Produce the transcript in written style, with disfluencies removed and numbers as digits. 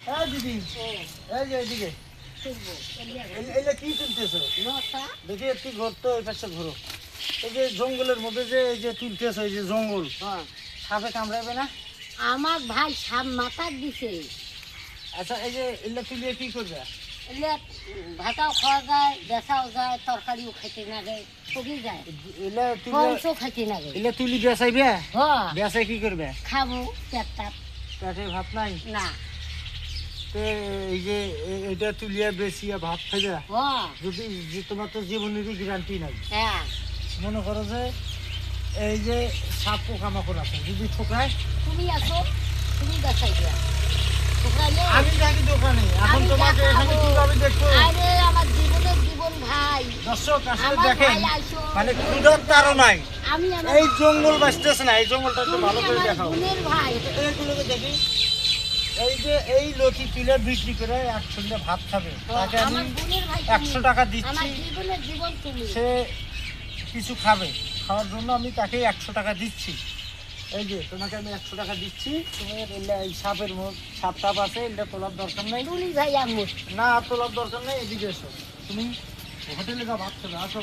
হ্যাঁ দিদি, এই যে এদিকে এইটা কি তুলতেছো? দেখি একটু ঘুরতো, ওই পাশে ঘুরো। এই যে জঙ্গলের মধ্যে যে এই যে তুলতেছো, এই যে জঙ্গল, সাপে কামড়াবে না? আমার ভাই সাপ মাথা দিছে। আচ্ছা, এই যে এগুলা তুলিয়ে কি করবে? এলে ভাতাও খাওয়া যায়, বেচাও যায়, তরকারিও খাইতে না যায়, সবই যায়, এগুলা মাংস তুলিয়ে খাইতে না যায়। এগুলা তুলি বেচাইবে? হ্যাঁ, বেচাই কি করবে? খাবো পেটটা পেটে ভাত নাই? না। তো এই যে এটা তুলিয়া বেচিয়া ভাত খাইবে, হ্যাঁ যদি তোমার তো জীবনেরই গ্যারান্টি নাই। হ্যাঁ, মনে করো যে এই যে সাপ পোকামাকড় আছে, যদি ঠোকায়, তুমি আসো, তুমি বেচাই দিয়া ঠোকাইলে আমি থাকি দোকানে, এখন আমি তোমাকে এখানে দেখাবো। কিভাবে দেখবো? আরে আমার জীবনের জীবন ভাই, দর্শক আসলে আমার দেখেন, ভাই আইসো। মানে ক্ষুধার তাড়নায় আমি আমার এই জঙ্গল বাঁচতেছে না। এই জঙ্গলটা একটু তুমি ভালো করে আমার দেখাও। বোনের ভাই। এইগুলোকে দেখি, এই যে এই লতি তুলে বিক্রি করে একসঙ্গে ভাত খাবে, তাকে আমি আমার বোনের ভাই 100 টাকা দিচ্ছি, আমার জীবনের জীবন তুমি। সে কিছু খাবে, খাওয়ার জন্য আমি তাকে 100 টাকা দিচ্ছি। এই যে তোমাকে আমি 100 টাকা দিচ্ছি, তুমি এই সাপের সাপ টাপ আছে, এটা তোলার দরকার নেই। তুলি ভাই আমার না তোলার দরকার নেই, এদিকে এসো, তুমি হোটেলে যাও ভাত খাবে, আসো।